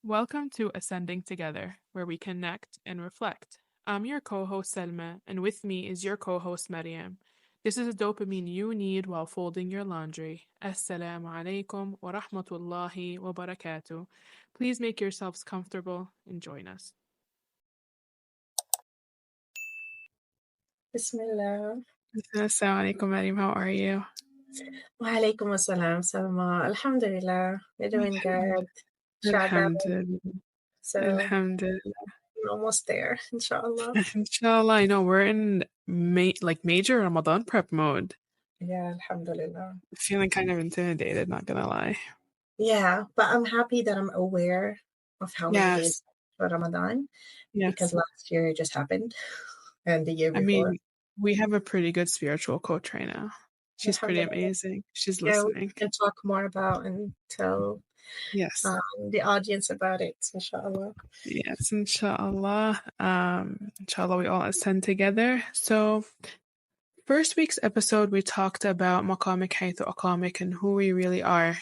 Welcome to Ascending Together, where we connect and reflect. I'm your co host Salmah, and with me is your co host Meriem. This is a dopamine you need while folding your laundry. Assalamu alaikum wa rahmatullahi wa barakatuh. Please make yourselves comfortable and join us. Bismillah. Assalamu alaikum, Meriem. How are you? Wa alaikum assalam, Salma. Alhamdulillah. We're doing good. Shada. Alhamdulillah. So Alhamdulillah. we're almost there, inshallah. Inshallah, I know we're in major Ramadan prep mode. Yeah, alhamdulillah. Feeling kind of intimidated, not gonna lie. Yeah, but I'm happy that I'm aware of how many days Yes. for Ramadan Yes. because last year it just happened and the year I before. mean, we have a pretty good spiritual coach right now. She's pretty Alhamdulillah. amazing. She's Yeah, we listening. can talk more about and tell Yes. the audience about it, inshallah. Yes, inshallah. Inshallah, we all ascend together. So, first week's episode, we talked about maqamik haythu aqamik and who we really are,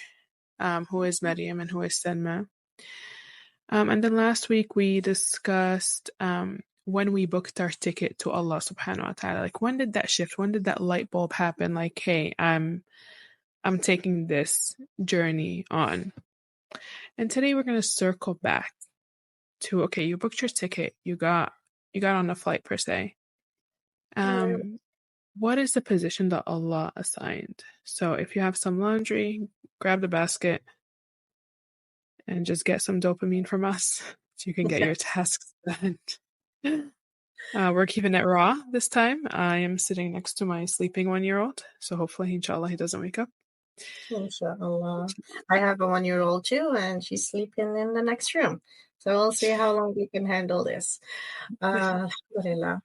who is Meriem and who is Salmah. And then last week we discussed when we booked our ticket to Allah subhanahu wa ta'ala. Like, when did that shift? When did that light bulb happen? Like, hey, I'm taking this journey on. And today we're going to circle back to, okay, you booked your ticket, you got on a flight per se. What is the position that Allah assigned? So if you have some laundry, grab the basket and just get some dopamine from us so you can get your tasks done. We're keeping it raw this time. I am sitting next to my sleeping 1-year-old, so hopefully, inshallah, he doesn't wake up. Inshallah. I have a 1-year-old too, and she's sleeping in the next room. So we'll see how long we can handle this. Alhamdulillah.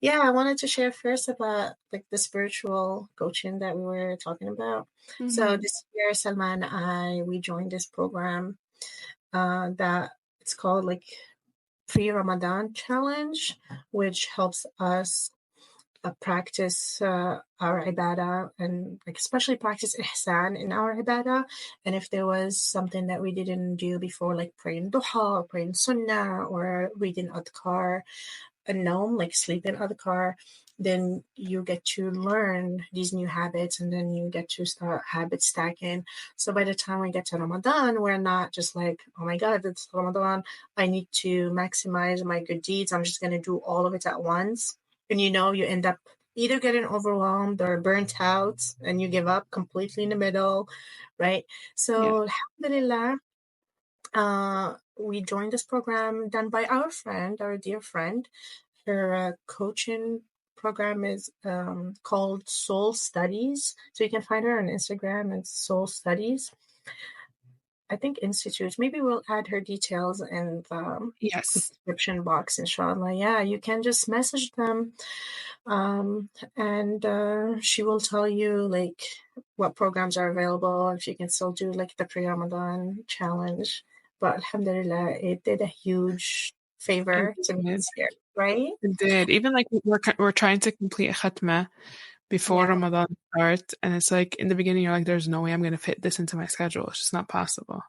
Yeah, I wanted to share first about like the spiritual coaching that we were talking about. Mm-hmm. So this year, Salmah and we joined this program that it's called like Pre-Ramadan Challenge, which helps us practice our ibadah and like especially practice ihsan in our ibadah. And if there was something that we didn't do before, like praying duha or praying sunnah or reading adhkar, a naum, like sleeping adhkar, then you get to learn these new habits and then you get to start habit stacking. So by the time we get to Ramadan, we're not just like, oh my God, it's Ramadan, I need to maximize my good deeds, I'm just going to do all of it at once. And you end up either getting overwhelmed or burnt out and you give up completely in the middle, right? So alhamdulillah, we joined this program done by our dear friend. Her coaching program is called Soul Studies. So you can find her on Instagram and Soul Studies. I think Institute. Maybe we'll add her details in the description box, inshallah. Yeah, you can just message them and she will tell you like what programs are available, if you can still do like the pre-Ramadan challenge. But alhamdulillah, it did a huge favor to me this year, right? It did. Even like we're trying to complete a khatma before Ramadan starts, and it's like in the beginning you're like, there's no way I'm going to fit this into my schedule. It's just not possible.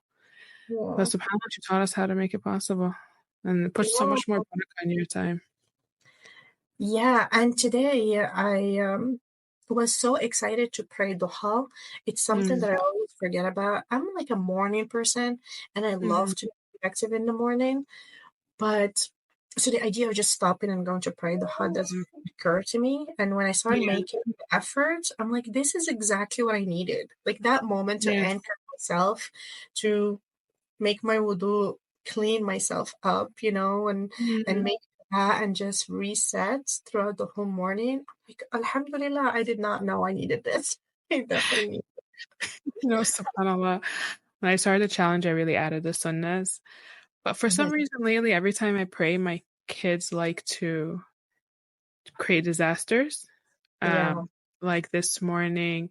But subhanAllah, she taught us how to make it possible and put so much more barakah in your time. Yeah, and today I was so excited to pray duha. It's something that I always forget about. I'm like a morning person and I love to be active in the morning. But so the idea of just stopping and going to pray duha doesn't occur to me. And when I started making the effort, I'm like, this is exactly what I needed. Like that moment to anchor myself, to make my wudu, clean myself up, and make that and just reset throughout the whole morning. Like, alhamdulillah, I did not know I needed this. I definitely need it. SubhanAllah. When I started the challenge, I really added the sunnahs. But for some reason lately, every time I pray, my kids like to create disasters. Like this morning,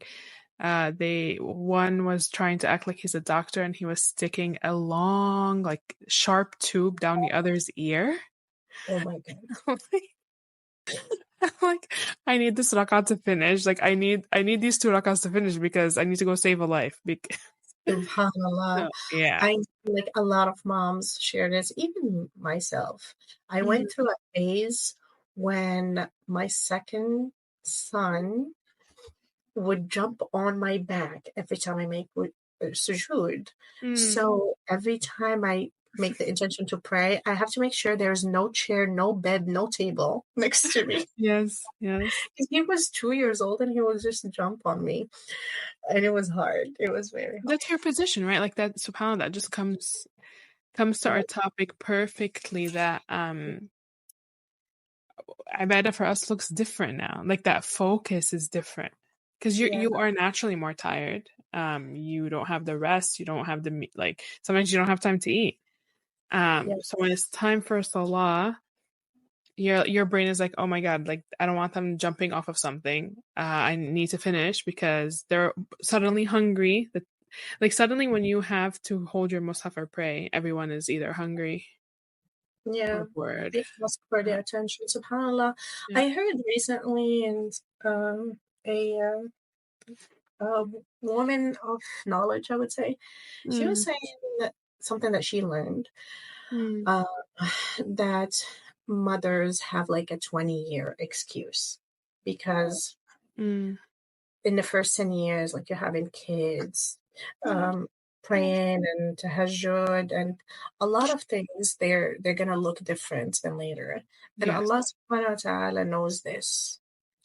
one was trying to act like he's a doctor and he was sticking a long, like sharp tube down the other's ear. Oh my God. Like, I need this rak'ah to finish. Like, I need these 2 rak'ahs to finish because I need to go save a life. Subhanallah. So, yeah. I like a lot of moms share this, even myself. I Mhm. went through a phase when my second son would jump on my back every time I make sujood. Mm. So every time I make the intention to pray, I have to make sure there's no chair, no bed, no table next to me. Yes, yes. 'Cause he was 2 years old and he would just jump on me. And it was hard. It was very hard. That's your position, right? Like that subhanAllah, that just comes to our Right. topic perfectly that ibadah for us looks different now. Like that focus is different. Because Yeah. you are naturally more tired. You don't have the rest, you don't have the like sometimes you don't have time to eat. Yeah. So when it's time for salah, your brain is like, oh my god, like I don't want them jumping off of something. I need to finish because they're suddenly hungry. Like suddenly when you have to hold your mushaf or pray, everyone is either hungry Yeah. or bored. They ask for Uh, their attention. SubhanAllah. yeah. I heard recently in a a woman of knowledge, I would say, she was Mm, saying that something that she learned, mm, uh, that mothers have like a 20-year excuse because mm, in the first 10 years, like you're having kids, um, praying and tahajjud and a lot of things, they're gonna look different than later. And yes. Allah subhanahu wa ta'ala knows this.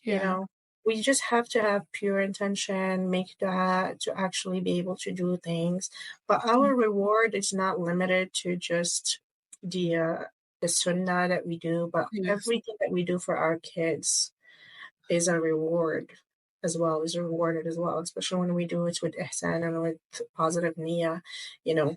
You Yeah. know, we just have to have pure intention, make that to actually be able to do things. But our reward is not limited to just the sunnah that we do, but Yes. everything that we do for our kids is a reward as well, is rewarded as well, especially when we do it with ihsan and with positive niyyah, you know.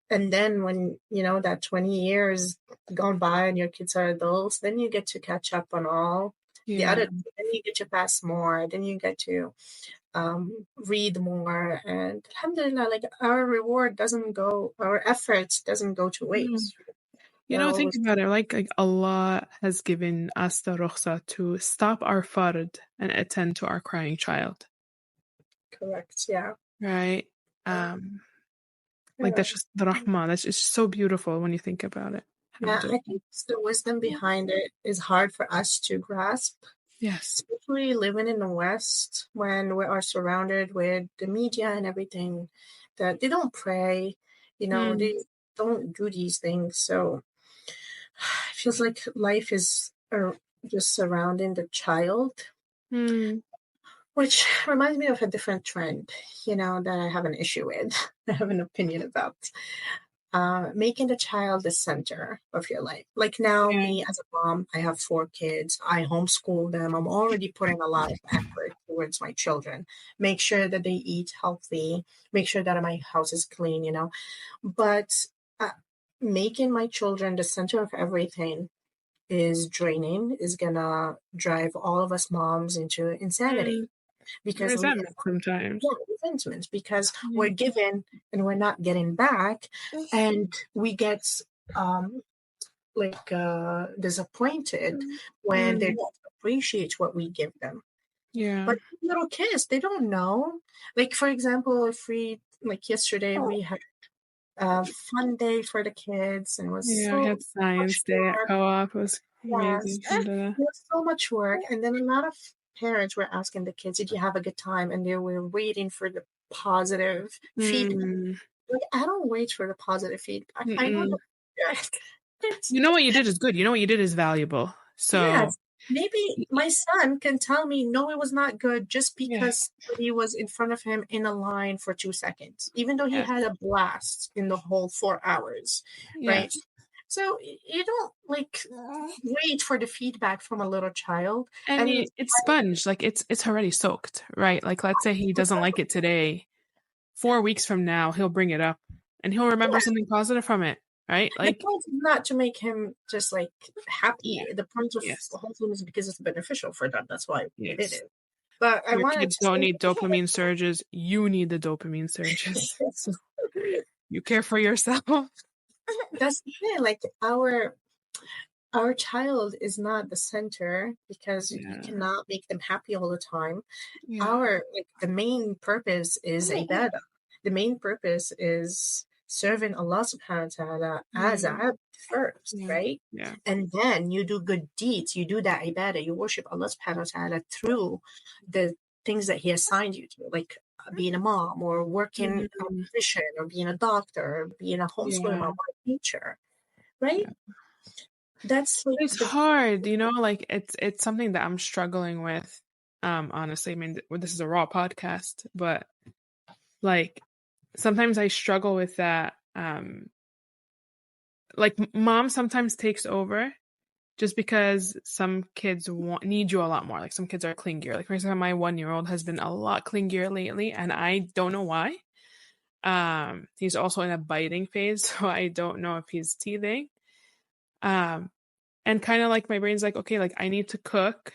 And then when, that 20 years gone by and your kids are adults, then you get to catch up on all the Yeah. other, then you get to pass more, then you get to read more. And alhamdulillah, like our efforts doesn't go to Mm. waste. You We're know, think always about it. Like Allah has given us the rukhsa to stop our fard and attend to our crying child, correct. Yeah. right? Yeah. Um, like Yeah. that's just the rahmah. That's just so beautiful when you think about it. Yeah, I Alhamdulillah. think the wisdom behind it is hard for us to grasp, Yes. especially living in the West when we are surrounded with the media and everything, that they don't pray, Mm. they don't do these things. So it feels like life is just surrounding the child, Mm. which reminds me of a different trend, that I have an issue with, I have an opinion about. Making the child the center of your life. Like now, Yeah. me as a mom, I have 4 kids. I homeschool them. I'm already putting a lot of effort towards my children. Make sure that they eat healthy. Make sure that my house is clean. But uh, making my children the center of everything is draining. Is gonna drive all of us moms into insanity Mm. because we Resentment sometimes. yeah, resentment because Yeah. we're given and we're not getting back, and we get um disappointed when they Mm. don't appreciate what we give them. Yeah. But little kids, they don't know. Like for example, if we like yesterday we had a fun day for the kids and it was Yeah. We so had science much day at work. co-op. It was Yes, amazing. Alhamdulillah. it was so much work. And then a lot of parents were asking the kids, did you have a good time? And they were waiting for the positive feedback. Mm. Like, I don't wait for the positive feedback. I know Mm-mm. that. You know what you did is good. You know what you did is valuable. So, Yes. Maybe my son can tell me, no, it was not good just yes, because he was in front of him in a line for 2 seconds, even though he yes, had a blast in the whole 4 hours, right? yes. So you don't like wait for the feedback from a little child. And And it's sponge, like it's already soaked, right? Like let's say he doesn't like it today. 4 weeks from now, he'll bring it up and he'll remember something positive from it, right? the Like, point is not to make him just like yeah, happy. The point of yes, the whole thing is because it's beneficial for them. That's why we did yes. it. But I Your wanted kids to don't say, need dopamine surges. You need the dopamine surges. So you care for yourself. that's the thing. Like our child is not the center because you Yeah, cannot make them happy all the time. yeah, Our like the main purpose is ibadah. the main purpose is serving Allah subhanahu wa ta'ala as Yeah. abd first, Yeah. right? Yeah. And then you do good deeds, you do that ibadah, you worship Allah subhanahu wa ta'ala through the things that He assigned you to, like being a mom or working a Mhm. position or being a doctor or being a homeschooling Yeah. mom or a teacher, right? Yeah. That's like It's the hard, like it's something that I'm struggling with. Honestly, I mean, this is a raw podcast, but like sometimes I struggle with that. Like mom sometimes takes over just because some kids need you a lot more. Like some kids are clingier. Like for example, my 1-year-old has been a lot clingier lately, and I don't know why. He's also in a biting phase, so I don't know if he's teething. And kind of like my brain's like, okay, like I need to cook,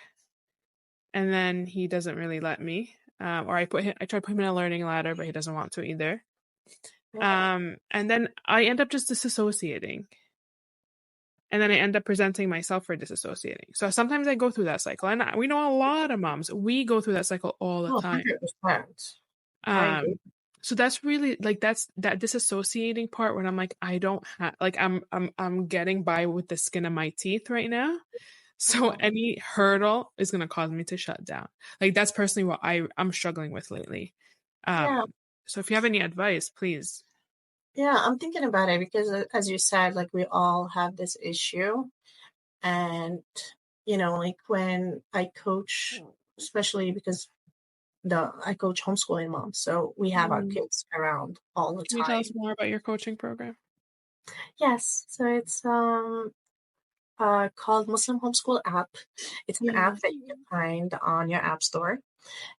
and then he doesn't really let me. Or I try to put him in a learning ladder, but he doesn't want to either. And then I end up just disassociating. And then I end up presenting myself for disassociating. So sometimes I go through that cycle. And we know a lot of moms, we go through that cycle all the time. 100%. I agree. Um, so that's really like that's that disassociating part when I'm like, I don't have like I'm getting by with the skin of my teeth right now. So any hurdle is gonna cause me to shut down. Like that's personally what I'm struggling with lately. Yeah. So if you have any advice, please. Yeah, I'm thinking about it because, as you said, like we all have this issue. And, like when I coach, especially because I coach homeschooling moms, so we have our Mm. kids around all the Can you tell us time. more about your coaching program? Yes, so it's called Muslim Homeschool app. It's an app that you can find on your app store,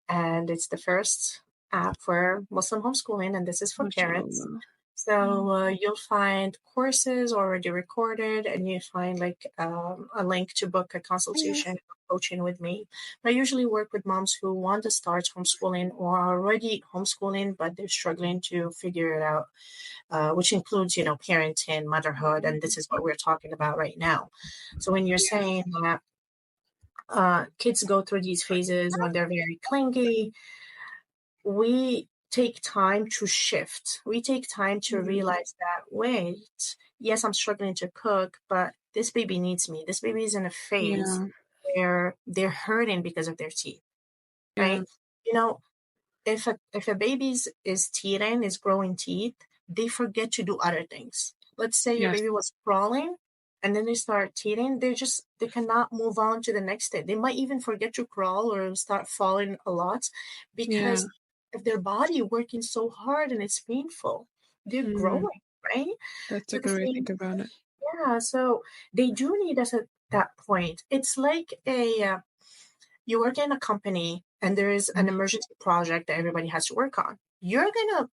and it's the first app for Muslim homeschooling, and this is for parents. MashaAllah. So you'll find courses already recorded, and you find like a link to book a consultation coaching with me. I usually work with moms who want to start homeschooling or are already homeschooling, but they're struggling to figure it out, which includes, parenting, motherhood, and this is what we're talking about right now. So when you're saying that kids go through these phases when they're very clingy, we take time to shift. We take time to realize that, wait, yes, I'm struggling to cook, but this baby needs me. This baby is in a phase Yeah. where they're hurting because of their teeth, Yeah. right? You know, if a baby's is teething, is growing teeth, they forget to do other things. Let's say your Yes. baby was crawling and then they start teething, they cannot move on to the next step. They might even forget to crawl or start falling a lot Yeah. because of their body working so hard and it's painful. They're Mm. growing, right? That's So a the good way to same, think about it. yeah. So they do need us at that point. It's like you work in a company and there is an emergency project that everybody has to work on. You're gonna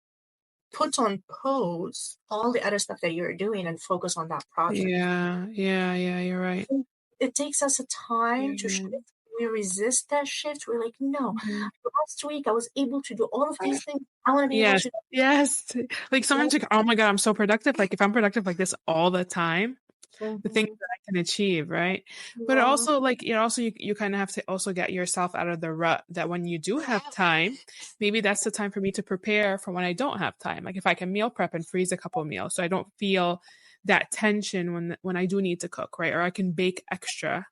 put on pause all the other stuff that you're doing and focus on that project. Yeah. Yeah. Yeah. You're right. It takes us a time to Yeah. shift. We resist that shift. We're like, no, Mhm. last week I was able to do all of these things. I want to be able Yes. to. Yes. Like sometimes like, oh my God, I'm so productive. Like if I'm productive like this all the time, the things Mhm. that I can achieve, right? But it Yeah, also like you kind of have to also get yourself out of the rut that when you do have time, maybe that's the time for me to prepare for when I don't have time. Like if I can meal prep and freeze a couple meals so I don't feel that tension when I do need to cook, right? Or I can bake extra.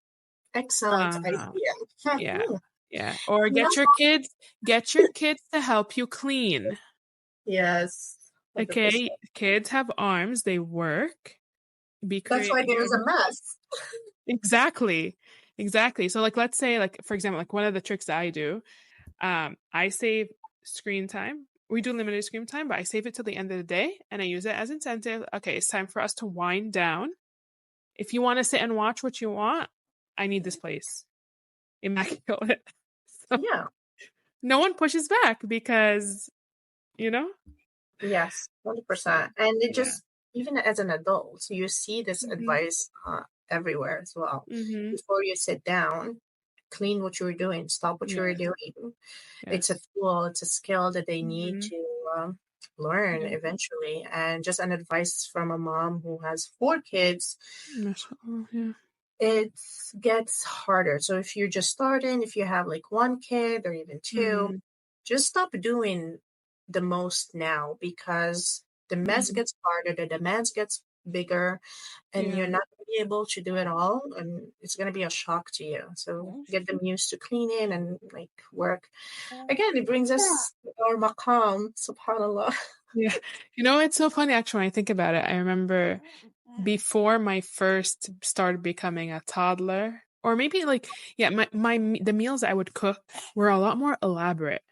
excellent Uh, idea. yeah. Yeah. Or You know, get your kids to help you clean. yes, 100%. Okay? Kids have arms, they work. Be That's why creative. there is a mess. Exactly. Exactly. So like let's say like for example, like one of the tricks that I do, I save screen time. We do limited screen time, but I save it till the end of the day and I use it as incentive. Okay, it's time for us to wind down. If you want to sit and watch what you want, I need this place immaculate. So Yeah. no one pushes back because, you know? Yes, So 100%. And it yeah. just, even as an adult, you see this Hmm. advice everywhere as well. Hmm. Before you sit down, clean what you were doing, stop what you were Yes. doing. It's a Yes. tool, it's a skill that they need Hmm. to learn Yeah. eventually. And just an advice from a mom who has 4 kids, MashaAllah, yeah. it gets harder. So if you're just starting, if you have like 1 kid or even 2, Hmm. just stop doing the most now because the mess Mhm. gets harder, the demands gets bigger, and you're Yeah. not gonna be able to do it all, and it's gonna be a shock to you. So get them used to cleaning and like work. Again, it brings us to our maqam, subhanallah. Yeah. You know, it's so funny actually when I think about it. I remember before my first started becoming a toddler, or maybe like, yeah, the meals I would cook were a lot more elaborate.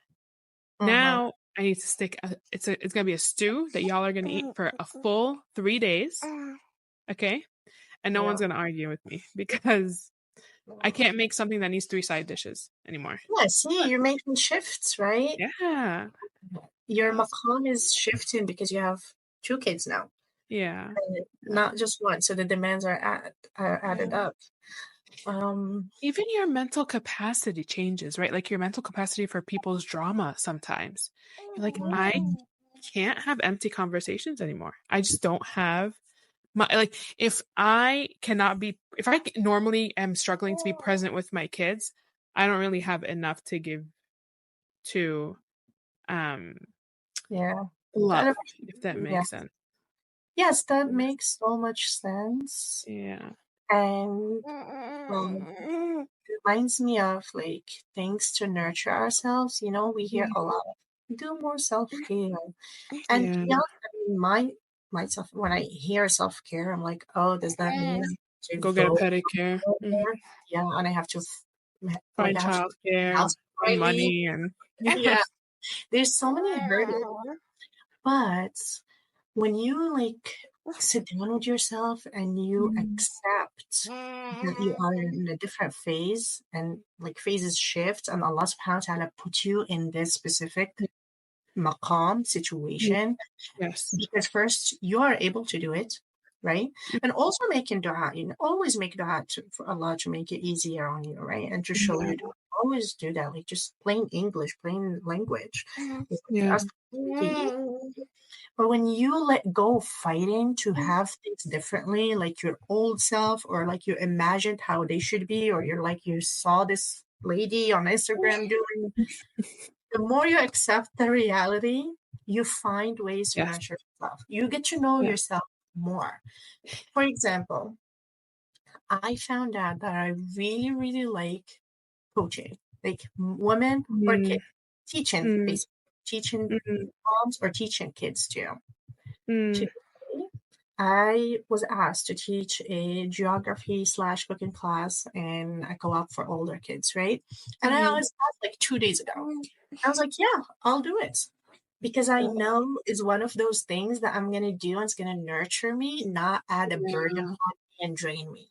Uh-huh. Now I need to it's gonna be a stew that y'all are gonna eat for a full 3 days. Okay. And no Yeah. one's gonna argue with me because I can't make something that needs 3 side dishes anymore. Yeah, see, you're making shifts, right? Yeah. Your That's maqam is shifting because you have two kids now, yeah. and Yeah. not just one. So the demands are added up. Um, Even your mental capacity changes, right? Like your mental capacity for people's drama sometimes. You're like, I mm, can't have empty conversations anymore. I just don't have my like if I normally am struggling to be present with my kids, I don't really have enough to give to um yeah. That, love, if that yeah. makes sense. Yes, that makes so much sense. Yeah. And reminds me of like things to nurture ourselves. You know, we hear Yeah. a lot of do more self-care. And to Yeah. be honest, I mean, myself when I hear self-care, I'm like, oh, does that mean to Go get a go pedicure. Mhm. somewhere? Yeah, and I have to like Find I have to childcare, house find before I leave. money, and Yeah, yes. there's so many hurdles. But when you like sit down with yourself and you Mm. accept that you are in a different phase and like phases shift and Allah subhanahu wa ta'ala put you in this specific maqam Yeah. situation Yes. because first you are able to do it, right? And also making dua, you know, always make dua for Allah to make it easier on you, right? And to show Yeah. you to always do that, like just plain English, plain language. Yeah. Ask make it easy. But when you let go of fighting to have things differently, like your old self, or like you imagined how they should be, or you're like you saw this lady on Instagram doing, the more you accept the reality, you find ways to Yes. nurture yourself. You get to know Yeah. yourself more. For example, I found out that I really, really like coaching, like women or Mm. kids, teaching, Mm. basically, teaching Mm. moms or teaching kids too. Mm. Today, I was asked to teach a geography slash cooking class in a co-op for older kids, right? And I Mhm. was asked like 2 days ago. I was like, yeah, I'll do it. Because I know it's one of those things that I'm gonna do and it's gonna nurture me, not add a burden Yeah. on me and drain me.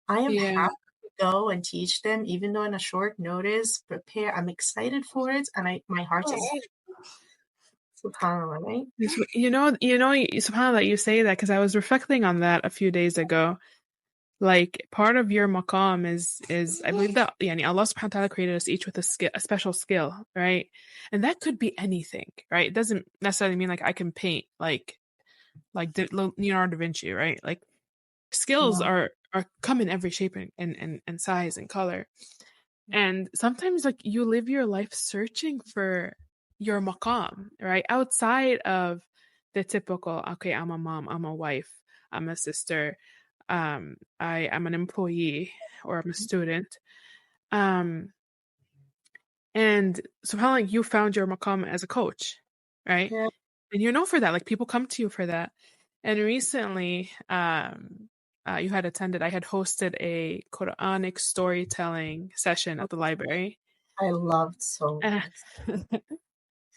I am Yeah. happy to go and teach them, even though in a short notice, prepare. I'm excited for it, and my heart is subhanallah, right? SubhanAllah, you say that because I was reflecting on that a few days ago. Like part of your maqam is I believe that yani Allah subhanahu wa ta'ala created us each with a special skill, right? And that could be anything, right? It doesn't necessarily mean like I can paint Leonardo da Vinci, right? Like skills Yeah, are come in every shape and size and color. And sometimes like you live your life searching for your maqam, right? Outside of the typical, okay, I'm a mom, I'm a wife, I'm a sister, I am an employee or I'm a student. Um, and somehow like you found your maqam as a coach, right? yeah, And you're known for that. Like people come to you for that. And recently, you had attended, I had hosted a Quranic storytelling session at the library. I loved so Uh, much.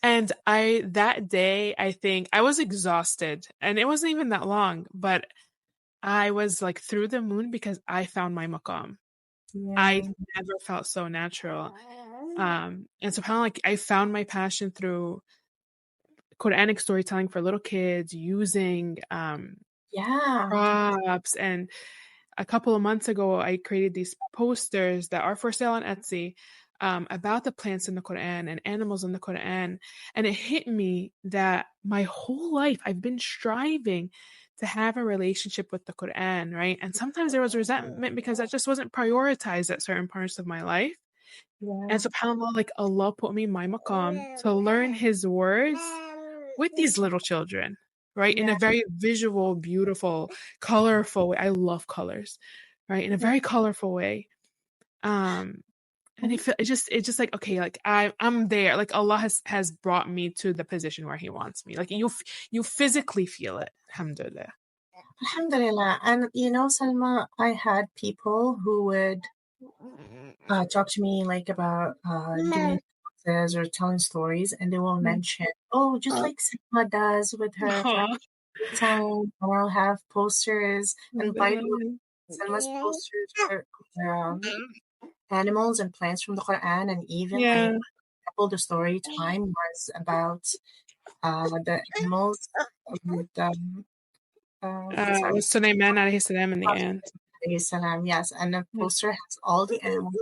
and that day, I think I was exhausted and it wasn't even that long, but I was like through the moon because I found my maqam. I Yeah, never felt so natural. And so kind of like I found my passion through Quranic storytelling for little kids using yeah, props. And a couple of months ago, I created these posters that are for sale on Etsy about the plants in the Quran and animals in the Quran. And it hit me that my whole life I've been striving to have a relationship with the Quran, right? And sometimes there was resentment because that just wasn't prioritized at certain parts of my life. And subhanAllah, like Allah put me in my maqam to learn His words with these little children, right? In a very visual, beautiful, colorful way. I love colors, right? In a very colorful way. And it's just like, okay, like I'm there. Like Allah has brought me to the position where He wants me. Like you physically feel it. Alhamdulillah. Alhamdulillah. And Salma, I had people who would talk to me like about doing classes or telling stories, and they will mention, oh, just like Salma does with her family time, and I'll have posters. And by the way, Salma's posters are animals and plants from the Quran, and even like the story time was about the animals with Was Sulaiman alayhi salam in the end. Yes, and the poster has all the animals.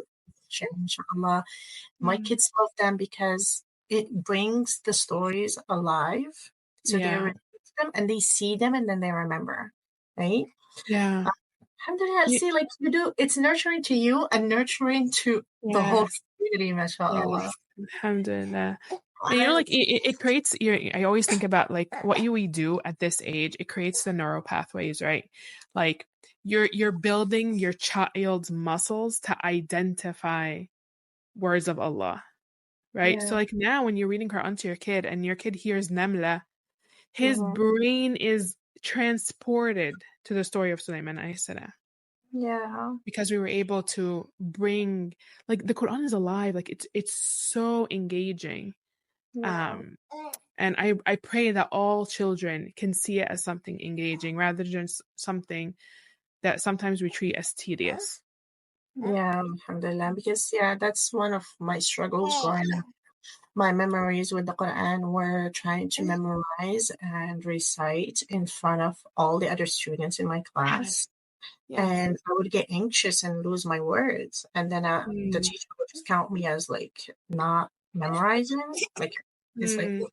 Inshallah, my kids love them because it brings the stories alive. So they read them and they see them and then they remember, right? Yeah. Alhamdulillah, see, like you do, it's nurturing to you and nurturing to the whole community, mashallah. Alhamdulillah. And like it creates I always think about like what we do at this age, it creates the neural pathways, right? Like you're building your child's muscles to identify words of Allah, right? So like now when you're reading Quran to your kid and your kid hears Namla, his brain is transported to the story of Sulaiman alayhi salam. Yeah. Because we were able to bring, like, the Quran is alive, like it's so engaging. And I pray that all children can see it as something engaging rather than something that sometimes we treat as tedious. Yeah, alhamdulillah, because that's one of my struggles growing up. My memories with the Quran were trying to memorize and recite in front of all the other students in my class. And I would get anxious and lose my words. And then the teacher would just count me as like not memorizing. Like it's like,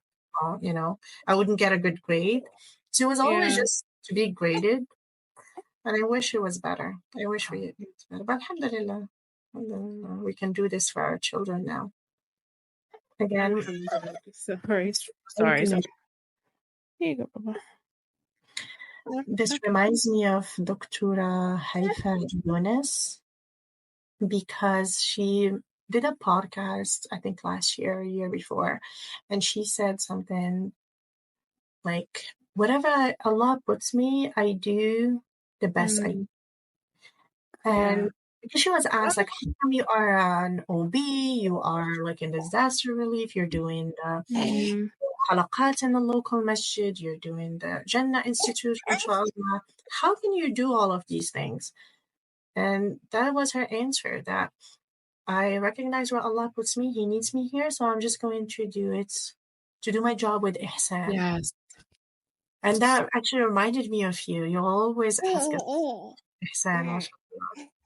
I wouldn't get a good grade. So it was always just to be graded. And I wish it was better. I wish it was better. But alhamdulillah, we can do this for our children now. Again. Sorry. Here you go, Baba. This reminds me of Dr. Haifa Yunus because she did a podcast, I think last year, or year before, and she said something like, whatever Allah puts me, I do the best I can. And because she was asked, like, how come you are an OB, you are like in disaster relief, you're doing the halaqat in the local masjid, you're doing the Jannah Institute, inshallah. How can you do all of these things? And that was her answer, that I recognize where Allah puts me. He needs me here, so I'm just going to do it, to do my job with ihsan. Yes. And that actually reminded me of you. You always ask us ihsan.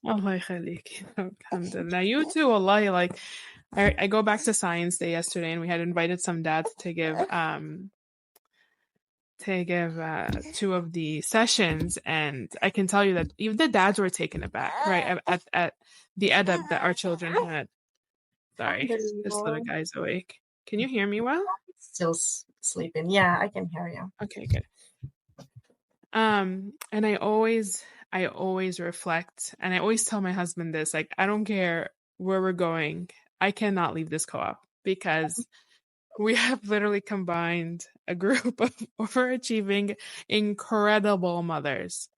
Allah khalik. Alhamdulillah. You too, wallahi. Like, I go back to Science Day yesterday, and we had invited some dads to give two of the sessions, and I can tell you that even the dads were taken aback, right, at the adab that our children had. Sorry, this little guy's awake. Can you hear me well? Still sleeping. Yeah, I can hear you. Okay, good. And I always reflect, and I always tell my husband this, like, I don't care where we're going, I cannot leave this co-op because we have literally combined a group of overachieving, incredible mothers.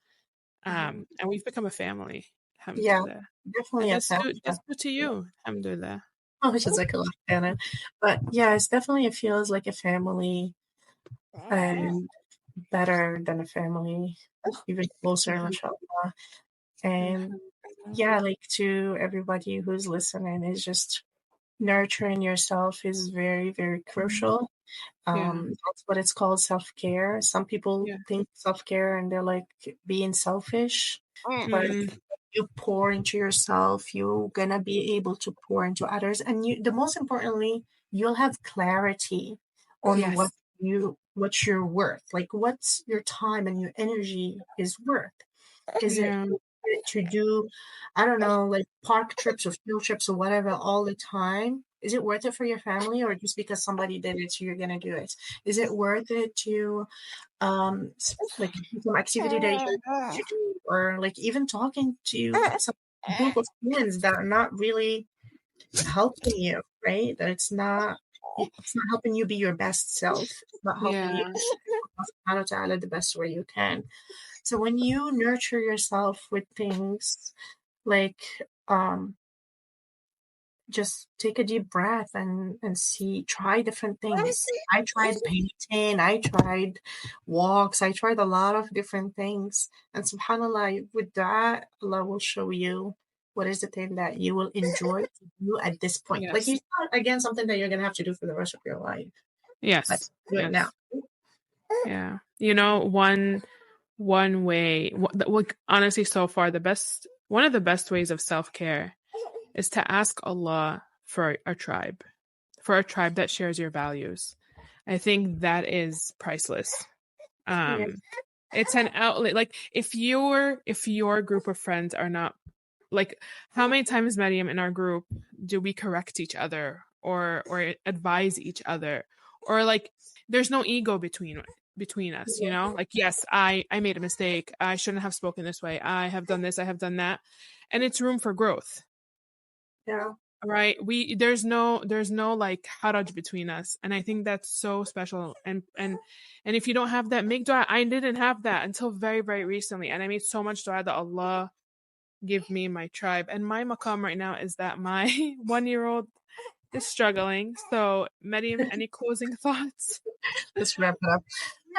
And we've become a family. Alhamdulillah. Yeah, definitely a family. That's good to you. Alhamdulillah. Oh, which is like a lot, Anna. But yeah, it's definitely, it feels like a family and better than a family, even closer, mashallah. And yeah, like to everybody who's listening, is just nurturing yourself is very, very crucial. That's what it's called, self-care. Some people think self-care and they're like being selfish, but you pour into yourself, you're gonna be able to pour into others, and the most importantly, you'll have clarity on what you're worth, like what's your time and your energy is worth. Is it to do, I don't know, like park trips or field trips or whatever all the time? Is it worth it for your family, or just because somebody did it, so you're gonna do it? Is it worth it to like some activity that you like to do, or like even talking to some group of friends that are not really helping you, right? That it's not helping you be your best self. It's not helping you Yeah. Allah Ta'ala the best way you can. So when you nurture yourself with things like um just take a deep breath and see, try different things. I tried painting, I tried walks, I tried a lot of different things. And subhanallah, with that, Allah will show you what is the thing that you will enjoy to do at this point. Like Yes. it's not again something that you're gonna have to do for the rest of your life. But Yes. do it now. Yes. Yeah. One way, like honestly, so far one of the best ways of self-care is to ask Allah for for a tribe that shares your values. I think that is priceless. Yeah. It's an outlet. Like if your group of friends are not like, how many times, Meriem, in our group do we correct each other or advise each other, or like there's no ego between us, like, yes, I made a mistake, I shouldn't have spoken this way, I have done this, I have done that, and it's room for growth. Yeah. Right, there's no like haraj between us, and I think that's so special. And if you don't have that, make dua. I didn't have that until very, very recently, and I made so much dua that Allah give me my tribe. And my maqam right now is that my 1-year-old is struggling. So, Meriem, any closing thoughts? Let's wrap it up.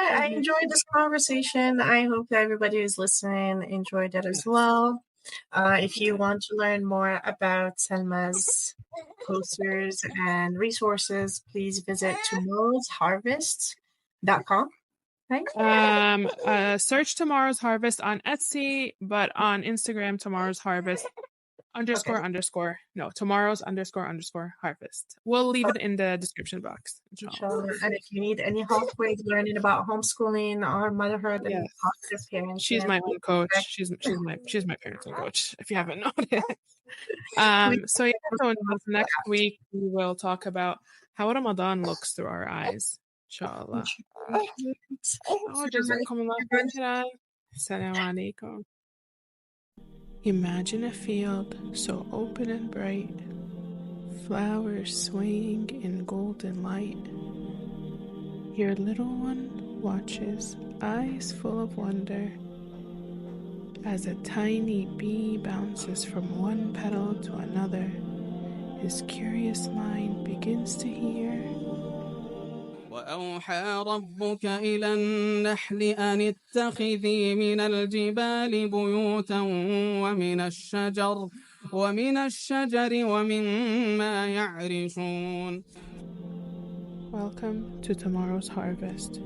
I Mhm. enjoyed this conversation. I hope that everybody who's listening enjoyed it as Yes. well. If you want to learn more about Salmah's posters and resources, please visit tomorrowsharvest.com. Right? Search Tomorrow's Harvest on Etsy, but on Instagram, Tomorrow's Harvest Okay. __ no, Tomorrow's _ harvest. We'll leave it in the description box, inshallah. Inshallah. And if you need any help with learning about homeschooling or motherhood and Yes. positive She's parenting, my please own coach. check. She's my parenting coach, if you haven't noticed. Please So yeah, so check next week we will talk about how Ramadan looks through our eyes. Inshallah. Oh, jazakumullah khairan. Assalamu alaikum. Imagine a field so open and bright, flowers swaying in golden light. Your little one watches, eyes full of wonder, as a tiny bee bounces from one petal to another. His curious mind begins to hear. وأوحى ربك إلى النحل أن اتخذي من الجبال بيوتا ومن الشجر ومما يعرشون. Welcome to Tomorrow's Harvest,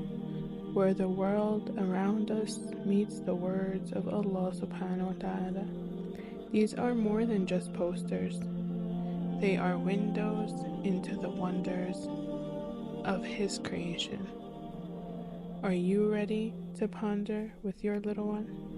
where the world around us meets the words of Allah subhanahu wa ta'ala. These are more than just posters. They are windows into the wonders of His creation. Are you ready to ponder with your little one?